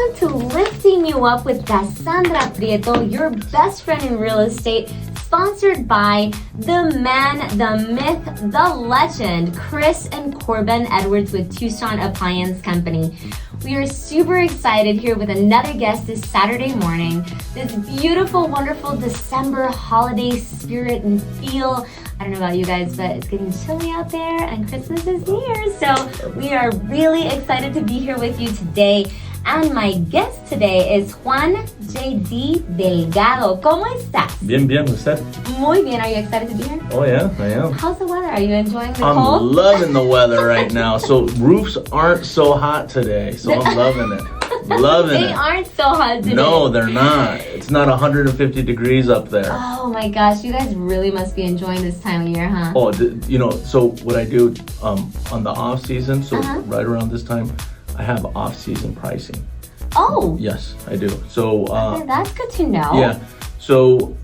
Welcome to Lifting You Up with Kasandra Prieto, your best friend in real estate, sponsored by the man, the myth, the legend, Chris and Corbin Edwards with Tucson Appliance Company. We are super excited here with another guest this Saturday morning. This beautiful, wonderful December holiday spirit and feel. I don't know about you guys, but it's getting chilly out there and Christmas is here. So we are really excited to be here with you today. And my guest today is Juan J.D. Delgado. ¿Cómo estás? Bien, ¿usted? Muy bien. Are you excited to be here? Oh, yeah, I am. How's the weather? Are you enjoying the cold? I'm loving the weather right now. So roofs aren't so hot today, so I'm loving it. They aren't so hot today. No, they're not. It's not 150 degrees up there. Oh my gosh, you guys really must be enjoying this time of year, huh? Oh, so what I do on the off season, so right around this time, I have off-season pricing. Oh. Yes, I do. So okay, that's good to know. Yeah. So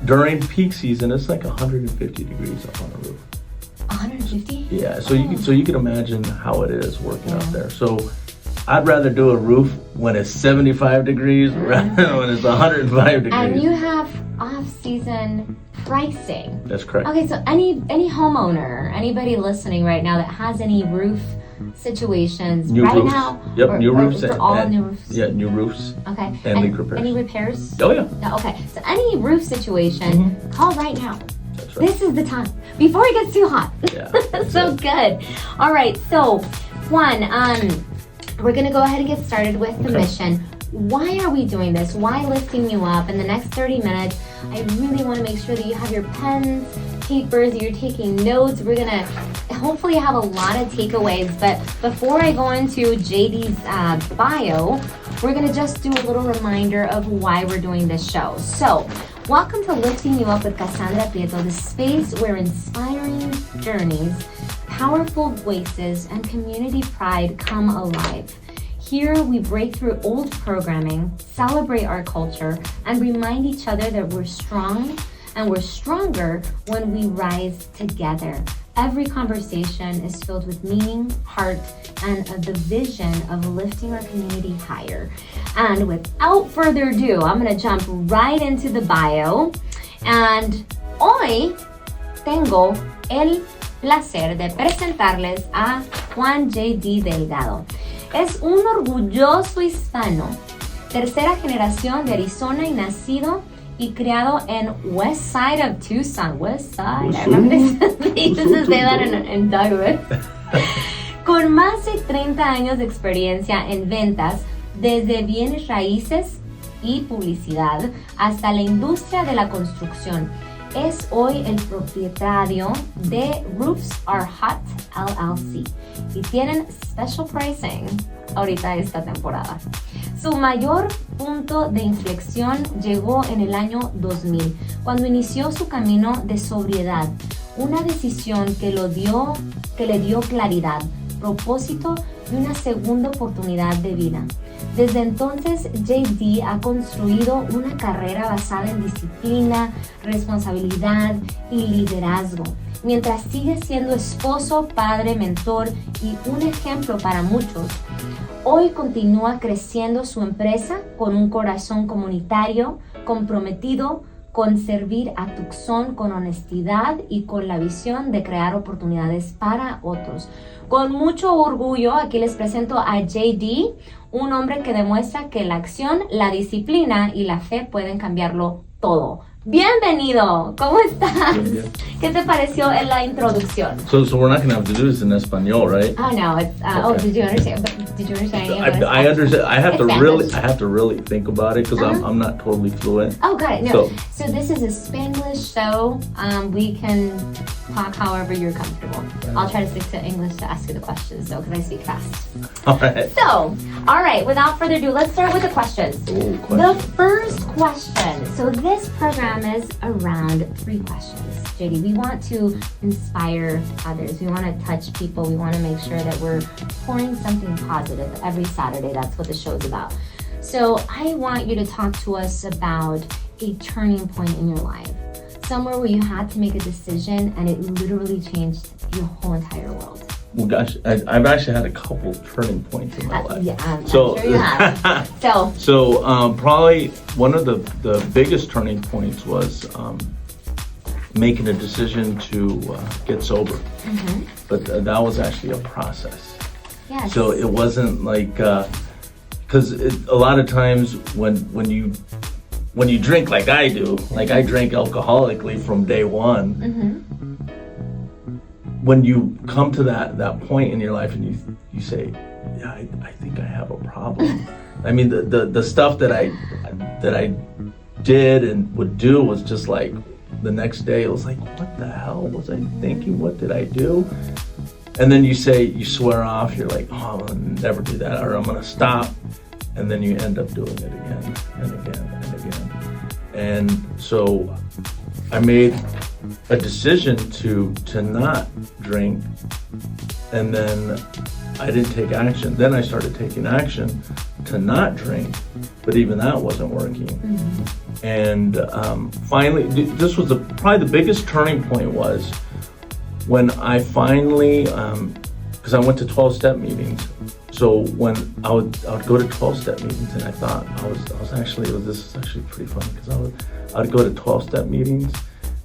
during peak season, it's like 150 degrees up on the roof. 150? Yeah. So you can imagine how it is working out there. So I'd rather do a roof when it's 75 degrees rather than when it's 105 degrees. And you have off-season pricing. That's correct. Okay, so any homeowner, anybody listening right now that has any roof situations new right roofs. now? Yep, new roofs. For all new roofs? Yeah, new roofs. Okay. And leak repairs. Any repairs? Oh, yeah. No, okay, so any roof situation, call right now. That's right. This is the time, before it gets too hot. Yeah. So good. All right, so Juan, we're gonna go ahead and get started with the mission. Why are we doing this? Why lifting you up? In the next 30 minutes, I really want to make sure that you have your pens, papers, you're taking notes. We're gonna hopefully have a lot of takeaways, but before I go into JD's bio, we're gonna just do a little reminder of why we're doing this show. So, welcome to Lifting You Up with Kasandra Prieto, the space where inspiring journeys, powerful voices, and community pride come alive. Here we break through old programming, celebrate our culture, and remind each other that we're strong and we're stronger when we rise together. Every conversation is filled with meaning, heart, and the vision of lifting our community higher. And without further ado, I'm gonna jump right into the bio. And hoy tengo el placer de presentarles a Juan J.D. Delgado. Es un orgulloso hispano, tercera generación de Arizona y nacido y criado en West Side of Tucson. West Side, I remember they used to say that in Douglas. Con más de 30 años de experiencia en ventas, desde bienes raíces y publicidad hasta la industria de la construcción. Es hoy el propietario de Roofs Are Hot LLC y tienen special pricing ahorita esta temporada. Su mayor punto de inflexión llegó en el año 2000, cuando inició su camino de sobriedad, una decisión que le dio claridad, propósito y una segunda oportunidad de vida. Desde entonces, JD ha construido una carrera basada en disciplina, responsabilidad y liderazgo, mientras sigue siendo esposo, padre, mentor y un ejemplo para muchos. Hoy continúa creciendo su empresa con un corazón comunitario, comprometido con servir a Tucson con honestidad y con la visión de crear oportunidades para otros. Con mucho orgullo, aquí les presento a JD, un hombre que demuestra que la acción, la disciplina y la fe pueden cambiarlo todo. Bienvenido, ¿cómo estás? Bien. ¿Qué te pareció en la introducción? So we're not gonna have to do this in Espanol, right? Oh no, it's Okay. did you understand? Did you understand? I understand. I have It's to really think about it because I'm not totally fluent. Oh, got it. No. So this is a Spanglish show. We can talk however you're comfortable. I'll try to stick to English to ask you the questions though, because I speak fast. all right. So, all right, without further ado, let's start with the questions. Oh, The question. first question. So this program is around 3 questions. JD, we want to inspire others. We want to touch people. We want to make sure that we're pouring something positive every Saturday. That's what the show's about. So I want you to talk to us about a turning point in your life. Somewhere where you had to make a decision and it literally changed your whole entire world. Well, gosh, I've actually had a couple turning points in my life. Yeah, I'm So, sure you have. So probably one of the biggest turning points was making a decision to get sober. Mm-hmm. But that was actually a process. Yes. So it wasn't like, because a lot of times when you drink like I do, like I drank alcoholically from day one. Mm-hmm. When you come to that point in your life and you say, yeah, I think I have a problem. I mean, the stuff that I did and would do was just like the next day. It was like, what the hell was I thinking? What did I do? And then you swear off. You're like, oh, I'll never do that, or I'm gonna stop. And then you end up doing it again and again and again. And so I made a decision to not drink, and then I didn't take action. Then I started taking action to not drink, but even that wasn't working. Mm-hmm. And finally, this was probably the biggest turning point was when I finally, because I went to 12-step meetings. So when I would go to 12-step meetings, and I thought this is actually pretty funny, because I would go to 12-step meetings,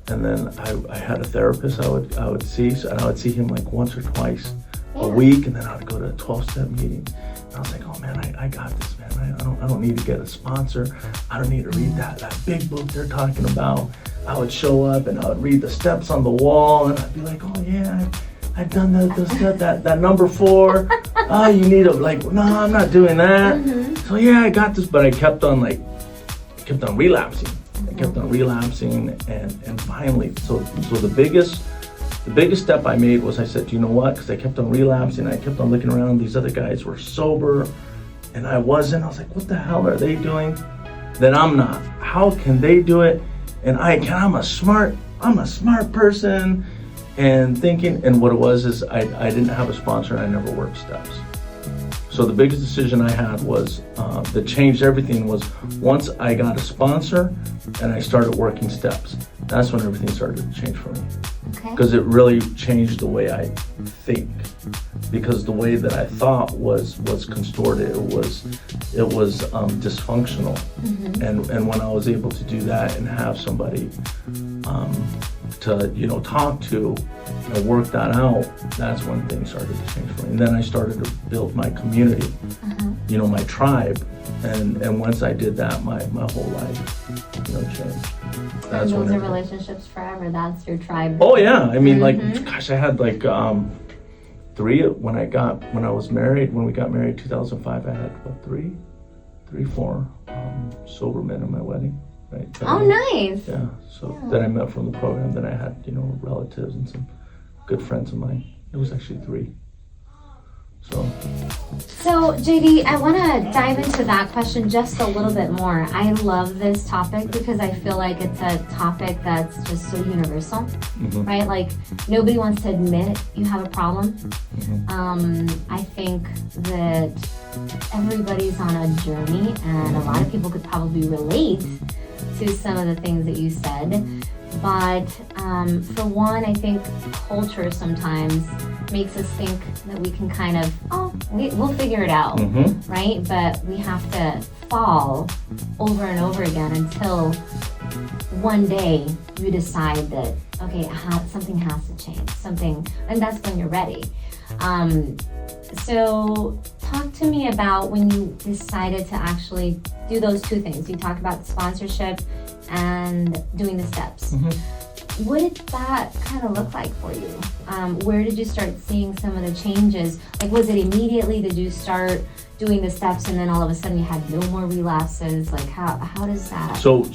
and then I had a therapist I would see, and I would see him like once or twice a week, and then I would go to a 12-step meeting. And I was like, oh man, I got this, man. I don't need to get a sponsor. I don't need to read that big book they're talking about. I would show up and I would read the steps on the wall, and I'd be like, oh yeah, I've done that number 4. Oh, you need no, I'm not doing that. Mm-hmm. So yeah, I got this, but I kept on relapsing. I kept on relapsing, and finally, so the biggest step I made was I said, you know what? Because I kept on relapsing, I kept on looking around. These other guys were sober, and I wasn't. I was like, what the hell are they doing that I'm not? How can they do it? And I'm a smart person. And thinking, and what it was is I didn't have a sponsor, and I never worked steps. So the biggest decision I had was that changed everything was once I got a sponsor and I started working steps. That's when everything started to change for me. Okay. Because it really changed the way I think. Because the way that I thought was contorted. It was dysfunctional. Mm-hmm. And when I was able to do that and have somebody to talk to and work that out, that's when things started to change for me. And then I started to build my community, my tribe, and once I did that, my whole life changed. That's and those are relationships forever. That's your tribe. Oh yeah, I mean I had 3 when I was married. When we got married 2005, I had 4 sober men at my wedding. Right. Oh, nice. Yeah. So that I met from the program. Then I had, relatives and some good friends of mine. It was actually 3. So JD, I want to dive into that question just a little bit more. I love this topic because I feel like it's a topic that's just so universal, right? Like nobody wants to admit you have a problem. I think that everybody's on a journey, and a lot of people could probably relate to some of the things that you said. But for one, I think culture sometimes makes us think that we can kind of, we'll figure it out, right? But we have to fall over and over again until one day you decide that, okay, something has to change, and that's when you're ready. So talk to me about when you decided to actually do those 2 things. You talked about sponsorship and doing the steps. What did that kind of look like for you? Where did you start seeing some of the changes? Like, was it immediately? Did you start doing the steps and then all of a sudden you had no more relapses? Like, how does that? So,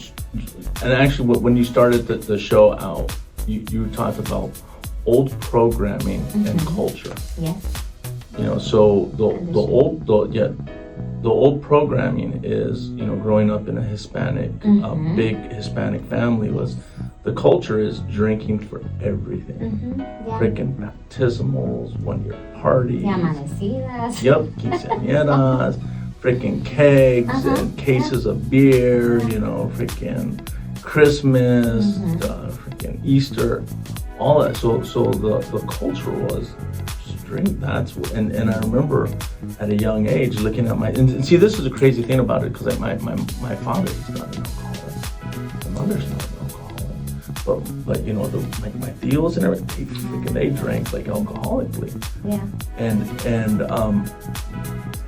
and actually when you started the show out, you talked about old programming and culture. Yes. So the old programming is, growing up in a Hispanic, a big Hispanic family, was the culture is drinking for everything. Freaking baptismals, 1-year parties. Amanecidas. Yep, quinceañeras, freaking kegs and cases of beer, freaking Christmas, freaking Easter, all that. So the culture was drink, and I remember at a young age looking at and see, this is a crazy thing about it, because my father, he's not an alcoholic, my mother's not an alcoholic, but you know, my tios and everything, they drank like alcoholically. Yeah. And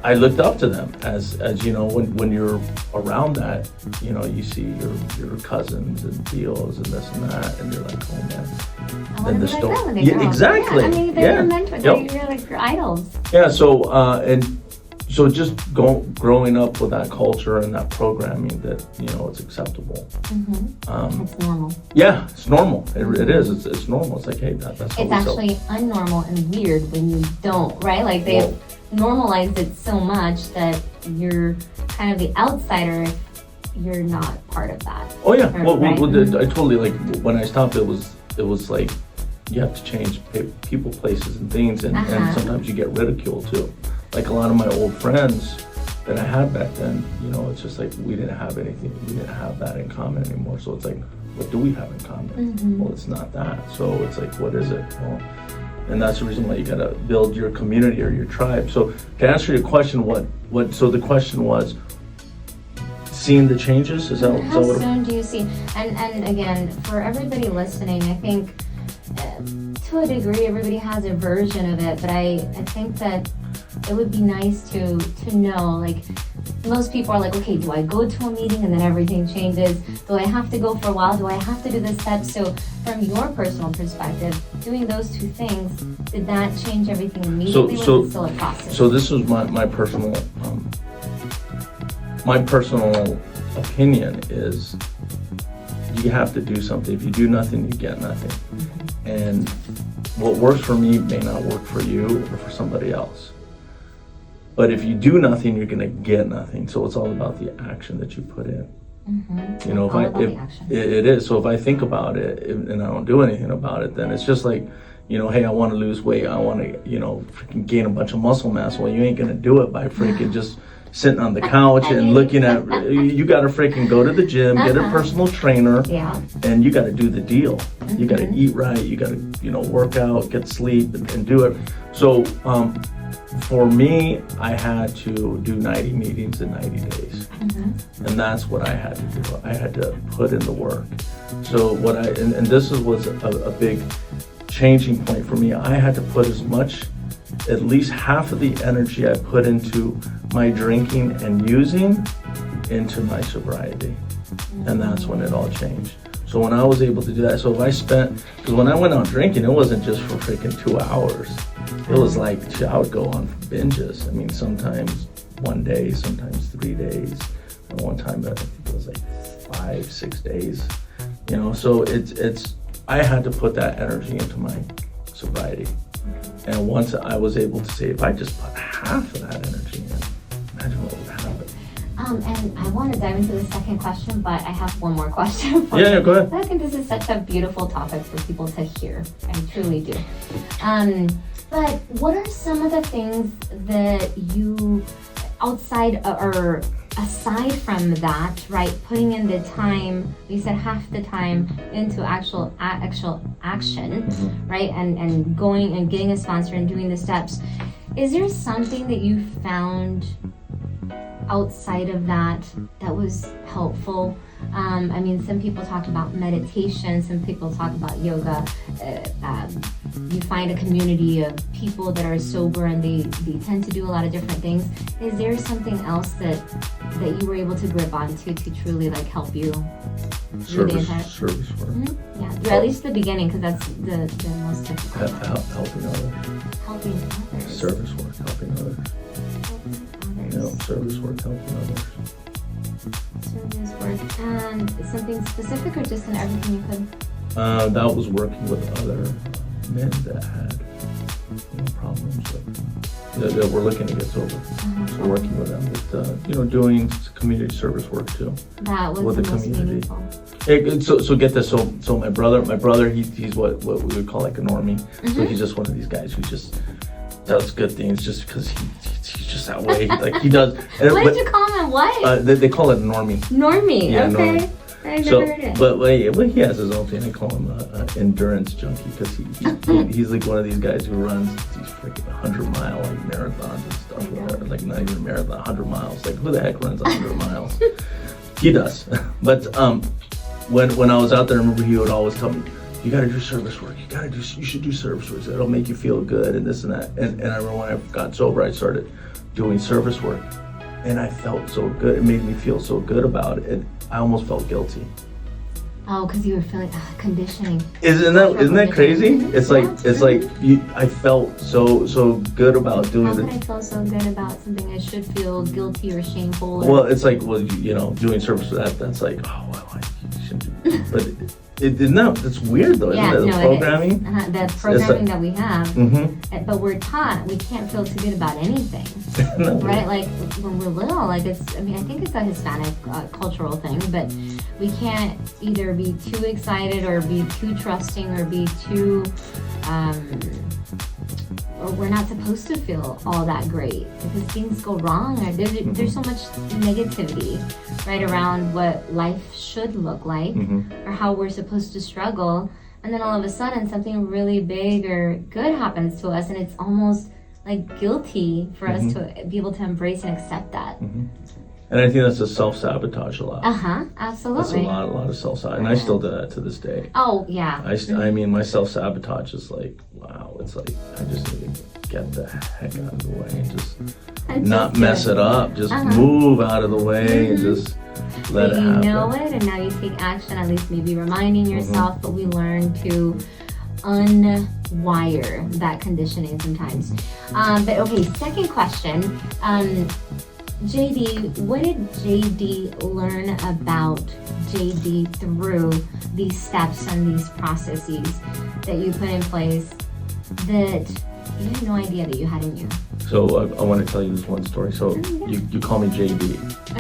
I looked up to them as you know, when you're around that, you know, you see your cousins and tios and this and that, and you're like, oh man. I want to be like them when they Yeah, grow up. exactly. Yeah, I mean, they're your mentors. Yep. You're like your idols. Yeah. So just growing up with that culture and that programming that, you know, it's acceptable. It's normal. Yeah, it's normal. It is. It's normal. It's like, hey, that's how It's we actually unnormal and weird when you don't, right? Like they've normalized it so much that you're kind of the outsider if you're not part of that. Oh yeah. Right? I totally, like, when I stopped, it was like you have to change people, places, and things, and sometimes you get ridiculed too. Like a lot of my old friends that I had back then, you know, it's just like we didn't have anything, we didn't have that in common anymore. So it's like, what do we have in common? Well, it's not that. So it's like, what is it? Well, and that's the reason why you gotta build your community or your tribe. So to answer your question, so the question was, seeing the changes? Is that How soon do you see? And again, for everybody listening, I think to a degree everybody has a version of it, but I think that it would be nice to know, like, most people are like, okay, do I go to a meeting and then everything changes? Do I have to go for a while? Do I have to do the steps? So from your personal perspective, doing those two things, did that change everything immediately, or was it still a process? So this was my personal opinion is, you have to do something. If you do nothing, you get nothing. And what works for me may not work for you or for somebody else. But if you do nothing, you're gonna get nothing. So it's all about the action that you put in. You know, it is. So if I think about it and I don't do anything about it, then it's just like, you know, hey, I want to lose weight. I want to, you know, freaking gain a bunch of muscle mass. Well, you ain't gonna do it by freaking just sitting on the couch and looking at. You gotta freaking go to the gym, get a personal trainer, and you gotta do the deal. You gotta eat right. You gotta, you know, work out, get sleep, and do it. So for me, I had to do 90 meetings in 90 days. And that's what I had to do. I had to put in the work. So and this was a big changing point for me. I had to put at least half of the energy I put into my drinking and using into my sobriety. And that's when it all changed. So when I was able to do that, so if because when I went out drinking, it wasn't just for freaking 2 hours. It was like, I would go on binges. I mean, sometimes 1 day, sometimes 3 days. And one time, I think it was like 5-6 days. You know, so I had to put that energy into my sobriety. And once I was able to say, if I just put half of that energy in, imagine what would happen. And I want to dive into the second question, but I have one more question for you. Yeah, go ahead. I think this is such a beautiful topic for people to hear. I truly do. But what are some of the things that you, outside or aside from that, right, putting in the time, you said half the time into actual action, right, and going and getting a sponsor and doing the steps, is there something that you found outside of that was helpful? I mean, some people talk about meditation, some people talk about yoga. You find a community of people that are sober and they tend to do a lot of different things. Is there something else that you were able to grip onto to truly like help you? Service work. Yeah, at least the beginning, because that's the most difficult. Helping others. Helping others. Service work, helping others. You know, service work, helping others. Service work. And something specific or just in everything you could? That was working with other men that had, you know, problems that were looking to get sober. So working with them, but doing community service work too. That was with the the most community. meaningful. So get this. So my brother, he's what we would call like a normie. So he's just one of these guys who just does good things just because he's just that way. Like he does. What did you call him? What? They call it a normie. Normie. Yeah, okay. Normie. I've never heard it. But he has his own thing. I call him an endurance junkie because he's like one of these guys who runs these freaking 100-mile like marathons and stuff. Whatever. Like not even a marathon, 100 miles. Like who the heck runs 100 miles? He does. But when I was out there, I remember he would always tell me, you gotta do service work. You should do service work. It'll make you feel good and this and that. And I remember when I got sober, I started doing service work, and I felt so good. It made me feel so good about it. And I almost felt guilty. Oh, because you were feeling conditioning. Isn't that crazy? It's like I felt so good about doing it. How could I feel so good about something I should feel guilty or shameful? Well, it's like doing service for that's like I shouldn't do. But it's weird though, isn't it? The programming. The programming that we have. Mm-hmm. But we're taught we can't feel too good about anything. No. Right? Like when we're little, I think it's a Hispanic cultural thing, but we can't either be too excited or be too trusting or be too or we're not supposed to feel all that great because things go wrong. There's so much negativity right around what life should look like or how we're supposed to struggle, and then all of a sudden something really big or good happens to us, and it's almost like guilty for us to be able to embrace and accept that. And I think that's a self-sabotage a lot. Absolutely. That's a lot of self-sabotage, and I still do that to this day. Oh yeah. I mean, my self-sabotage is like, wow, it's like I just need to get the heck out of the way and just not mess it up. Just move out of the way and just let it happen. You know it, and now you take action. At least maybe reminding yourself, but we learn to unwire that conditioning sometimes. But okay, second question. JD, what did JD learn about JD through these steps and these processes that you put in place that you had no idea that you had in you? So I want to tell you this one story. So you call me JD,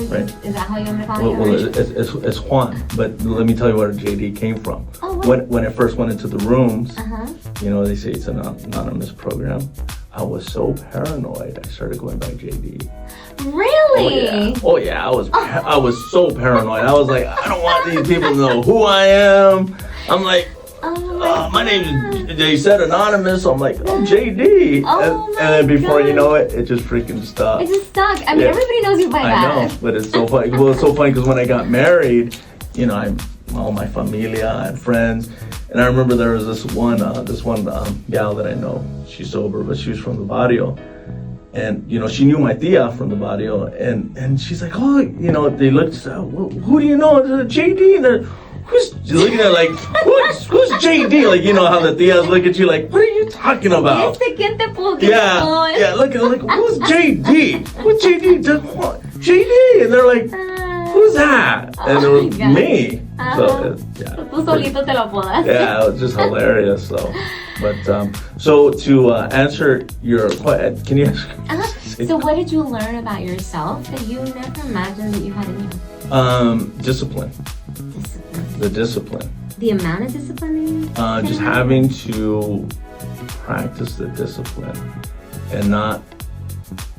right? Is that how you want me to call you? Well, it's Juan, but let me tell you where JD came from. Oh, what? When I first went into the rooms, they say it's an anonymous program. I was so paranoid, I started going by JD. Really? Oh yeah. I was so paranoid. I was like, I don't want these people to know who I am. I'm like, my name is, they said anonymous, so I'm like, I'm JD. And then before you know it, it just freaking stuck. It just stuck. I mean, everybody knows you by that. I know, but it's so funny. Well, it's so funny because when I got married, all my familia and friends, and I remember there was this one gal that I know. She's sober, but she was from the barrio. And, she knew my tia from the barrio. And she's like, they looked, who do you know? JD. And they're, who's looking at like, who's JD? Like, how the tias look at you like, what are you talking about? Yeah, look, who's JD? Who's JD? JD. And they're like, who's that? And it was me. So, Tú solito te lo podas. Yeah, it was just hilarious. So to answer your question, can you ask? So what did you learn about yourself that you never imagined that you had in you? Discipline. The discipline. The amount of discipline? Just having to practice the discipline and not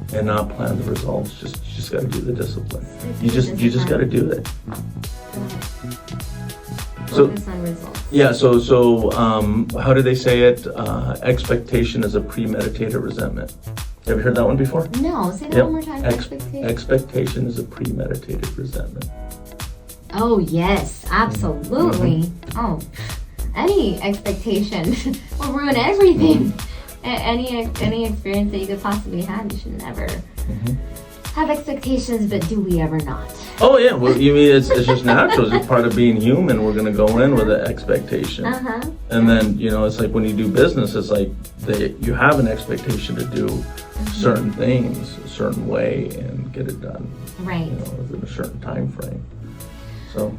plan the results. You just got to do the discipline. You just got to do it. Focus on results. Yeah. So how do they say it? Expectation is a premeditated resentment. Have you heard that one before? No. Say that one more time. Expectation is a premeditated resentment. Oh yes, absolutely. Oh, any expectation will ruin everything. Any experience that you could possibly have, you should never have expectations, but do we ever not? Oh yeah, well, you mean it's just natural. It's part of being human. We're gonna go in with an expectation, and then it's like when you do business, it's like you have an expectation to do certain things a certain way and get it done, right? Within a certain time frame. So.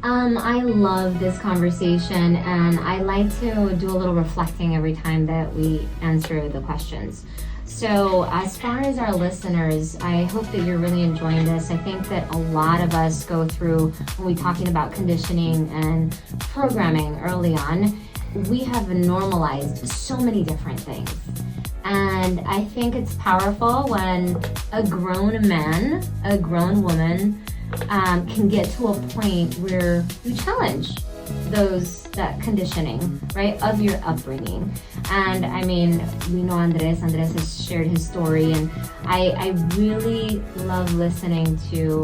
I love this conversation, and I like to do a little reflecting every time that we answer the questions. So as far as our listeners, I hope that you're really enjoying this. I think that a lot of us go through, when we're talking about conditioning and programming early on, we have normalized so many different things. And I think it's powerful when a grown man, a grown woman can get to a point where you challenge that conditioning, right, of your upbringing. And I mean, we know Andres has shared his story, and I really love listening to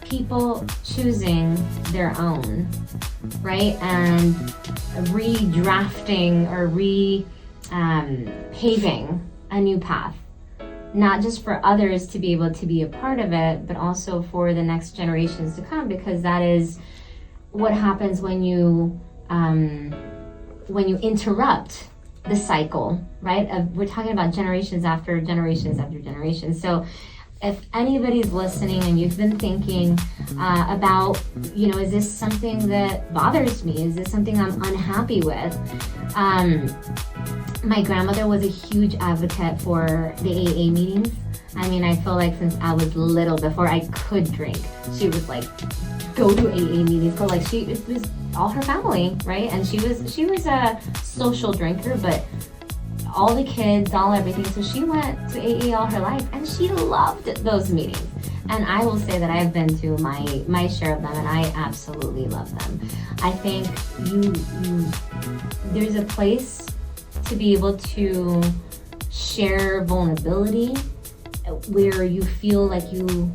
people choosing their own, right, and redrafting or paving a new path, not just for others to be able to be a part of it, but also for the next generations to come, because that is what happens when you interrupt the cycle, right? We're talking about generations after generations after generations. So if anybody's listening and you've been thinking about, is this something that bothers me? Is this something I'm unhappy with? My grandmother was a huge advocate for the AA meetings. I mean, I feel like since I was little, before I could drink, she was like, go to AA meetings, but like it was all her family, right? And she was a social drinker, but all the kids, all everything. So she went to AA all her life, and she loved those meetings. And I will say that I've been to my share of them, and I absolutely love them. I think there's a place to be able to share vulnerability where you feel like you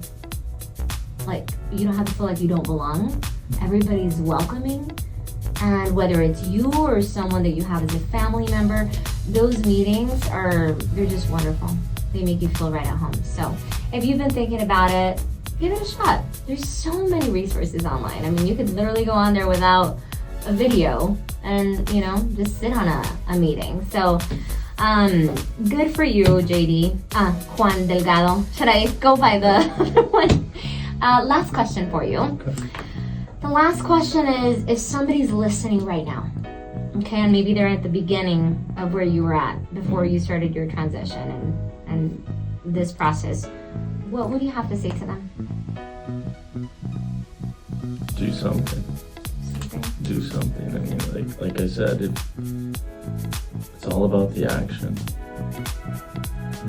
don't have to feel like you don't belong. Everybody's welcoming, and whether it's you or someone that you have as a family member, those meetings they're just wonderful. They make you feel right at home. So if you've been thinking about it, give it a shot. There's so many resources online. I mean, you could literally go on there without a video and just sit on a meeting. So good for you, JD. Juan Delgado. Should I go by the other one? Last question for you. Okay. The last question is, if somebody's listening right now, okay, and maybe they're at the beginning of where you were at before you started your transition and this process, what would you have to say to them? Do something. Do something. I mean, like I said, it's all about the action.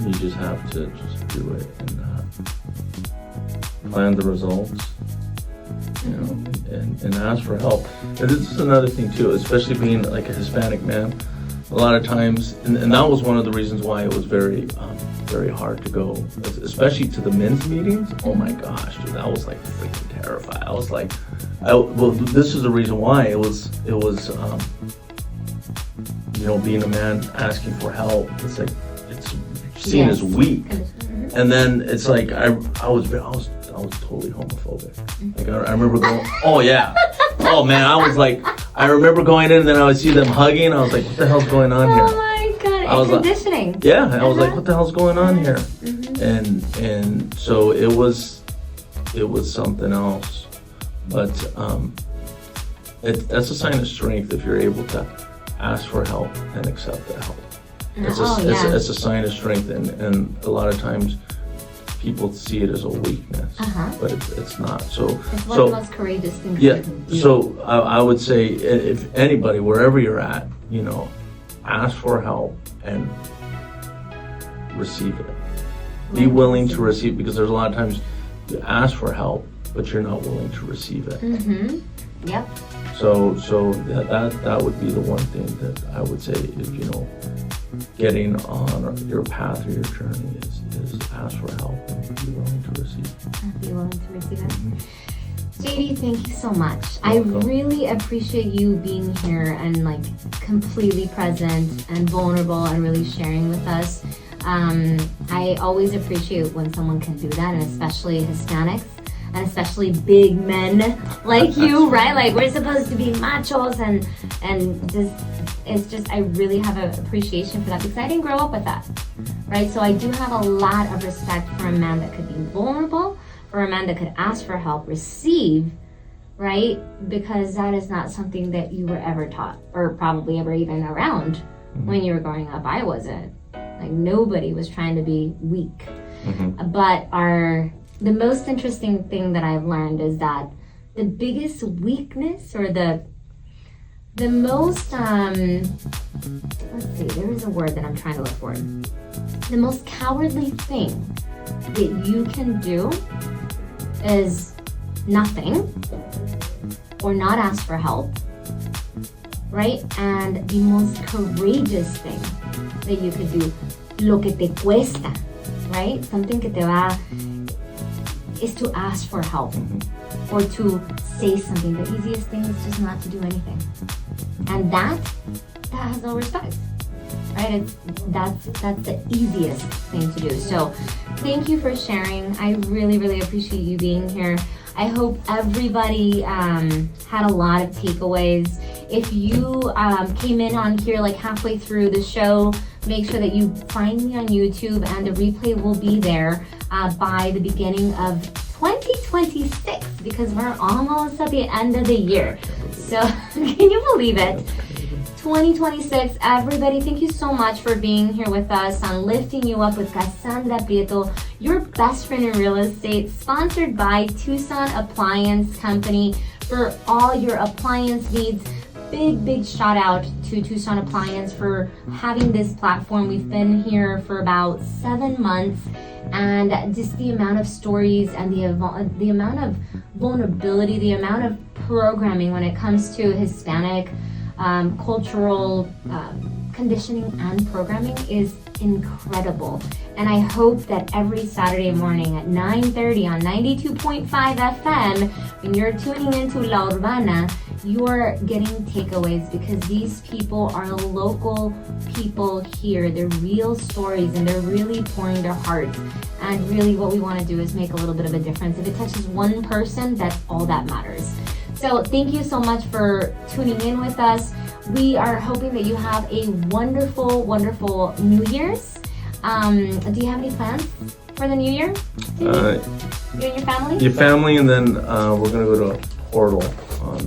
You just have to just do it and plan the results, and ask for help. And this is another thing too, especially being like a Hispanic man. A lot of times, and that was one of the reasons why it was very hard to go, especially to the men's meetings. Oh my gosh, dude, I was like freaking terrified. I was like, this is the reason why it was being a man asking for help. It's like it's seen as weak, and then it's like I was totally homophobic. Like I remember going, oh yeah, oh man, I remember going in and then I would see them hugging. I was like, what the hell's going on here? Oh my god, I was conditioning. Like, yeah, I was like, what the hell's going on here? And so it was something else. But that's a sign of strength if you're able to ask for help and accept the help. It's a sign of strength, and a lot of times people see it as a weakness, but it's not. So it's one of the most courageous things. Yeah. So I would say, if anybody, wherever you're at, ask for help and receive it. Be willing to receive, because there's a lot of times you ask for help, but you're not willing to receive it. Yep. So that would be the one thing that I would say is, getting on your path or your journey is ask for help and be willing to receive. Be willing to receive it. JD, thank you so much. I really appreciate you being here and completely present and vulnerable and really sharing with us. I always appreciate when someone can do that, and especially Hispanics. And especially big men like you, right? Like, we're supposed to be machos, and I really have an appreciation for that, because I didn't grow up with that, right? So I do have a lot of respect for a man that could be vulnerable, for a man that could ask for help, receive, right? Because that is not something that you were ever taught, or probably ever even around when you were growing up. I wasn't. Nobody was trying to be weak. But the most interesting thing that I've learned is that the biggest weakness, or the most, let's see, there is a word that I'm trying to look for. The most cowardly thing that you can do is nothing or not ask for help, right? And the most courageous thing that you could do, lo que te cuesta, right? Something que te va, is to ask for help or to say something. The easiest thing is just not to do anything. And that has no respect, right? That's the easiest thing to do. So thank you for sharing. I really, really appreciate you being here. I hope everybody had a lot of takeaways. If you came in on here like halfway through the show, make sure that you find me on YouTube, and the replay will be there by the beginning of 2026, because we're almost at the end of the year. So can you believe it? 2026, everybody, thank you so much for being here with us on Lifting You Up with Kasandra Prieto, your best friend in real estate, sponsored by Tucson Appliance Company for all your appliance needs. Big shout out to Tucson Appliance for having this platform. We've been here for about 7 months, and just the amount of stories and the amount of vulnerability, the amount of programming when it comes to Hispanic cultural conditioning and programming is incredible. And I hope that every Saturday morning at 9:30 on 92.5 FM, when you're tuning into La Urbana, you're getting takeaways, because these people are local people here. They're real stories, and they're really pouring their hearts. And really what we want to do is make a little bit of a difference. If it touches one person, that's all that matters. So thank you so much for tuning in with us. We are hoping that you have a wonderful, wonderful New Year's. Do you have any plans for the New Year? You and your family? Your family, and then we're going to go to Portal on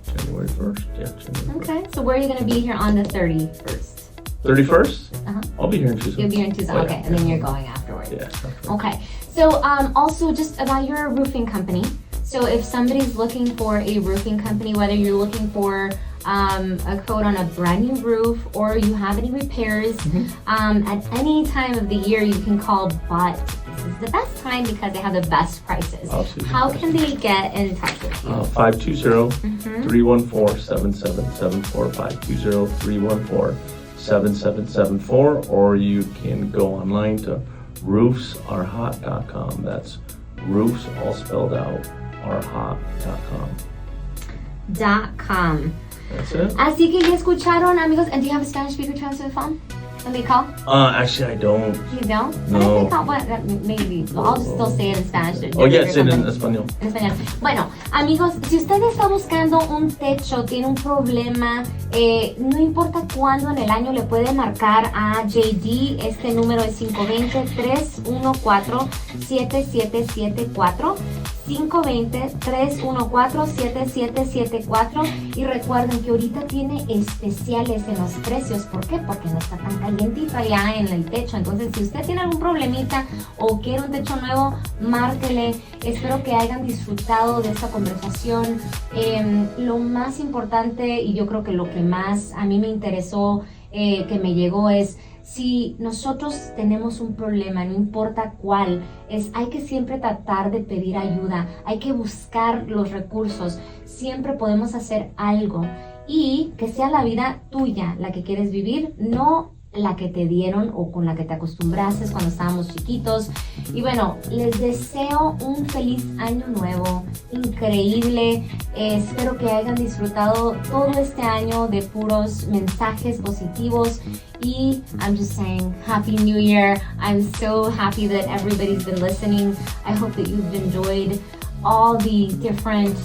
January 1st. Yeah, January 1st. Okay, so where are you going to be here on the 31st? 31st? Uh-huh. I'll be here in Tucson. You'll be here in Tucson, okay, and then you're going afterwards. Yeah. Afterwards. Okay, so also just about your roofing company. So if somebody's looking for a roofing company, whether you're looking for a quote on a brand new roof, or you have any repairs, at any time of the year you can call, but this is the best time because they have the best prices. How can they get in touch with you? 520-314-7774, 520-314-7774, or you can go online to roofsarehot.com. That's roofs, all spelled out, arehot.com. .com. That's it. Así que ya escucharon, amigos. And do you have a Spanish speaker to answer the phone when they call? Actually, I don't. You don't? No. What if they call? What? Maybe. I'll just still say it in Spanish. Oh, yes, in español. En español. Bueno, amigos, si usted está buscando un techo, tiene un problema, no importa cuándo en el año, le puede marcar a JD. Este número es 520-314-7774. 520-314-7774, y recuerden que ahorita tiene especiales en los precios. ¿Por qué? Porque no está tan calientito allá en el techo. Entonces, si usted tiene algún problemita o quiere un techo nuevo, márquele. Espero que hayan disfrutado de esta conversación. Lo más importante, y yo creo que lo que más a mí me interesó, que me llegó, es: si nosotros tenemos un problema, no importa cuál, hay que siempre tratar de pedir ayuda, hay que buscar los recursos, siempre podemos hacer algo, y que sea la vida tuya la que quieres vivir, no la que te dieron o con la que te acostumbraste cuando estábamos chiquitos. Y bueno, les deseo un feliz año nuevo, increíble. Espero que hayan disfrutado todo este año de puros mensajes positivos. Y I'm just saying, Happy New Year. I'm so happy that everybody's been listening. I hope that you've enjoyed all the different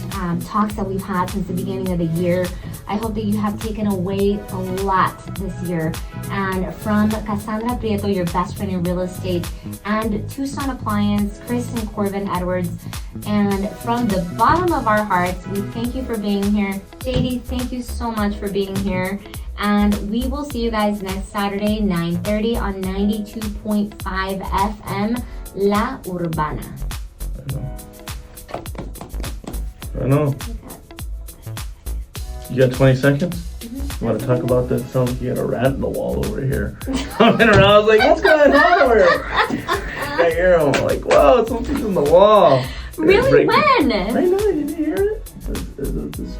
talks that we've had since the beginning of the year. I hope that you have taken away a lot this year. And from Kasandra Prieto, your best friend in real estate, and Tucson Appliance, Chris and Corbin Edwards, and from the bottom of our hearts, we thank you for being here. JD, thank you so much for being here. And we will see you guys next Saturday, 9:30 on 92.5 FM, La Urbana. I know. You got 20 seconds? You want to talk about that? It sounds like you got a rat in the wall over here. I was like, what's going on over here? I hear them. I'm like, whoa, something's in the wall. Really? When? I know, you didn't hear it? This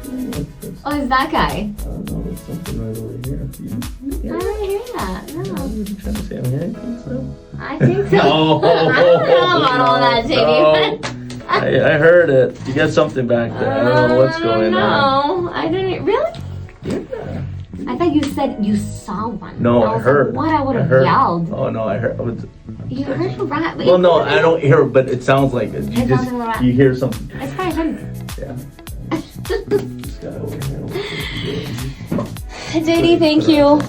Oh, it's that guy. no, there's something right over here. I didn't hear that. No. You trying to say I'm hearing things now? I think so. No. I don't know about all that, JD. No. I heard it. You got something back there. I don't know what's going on. No, I didn't. Really? Yeah. I thought you said you saw one. No, I I was heard. Like, what? I would have heard. yelled. Oh no, I heard. You heard a rat. Well, no, I don't hear it, but it sounds like it. You It sounds like a rat. you hear something. It's probably him. Yeah. This guy over here. JD, thank you.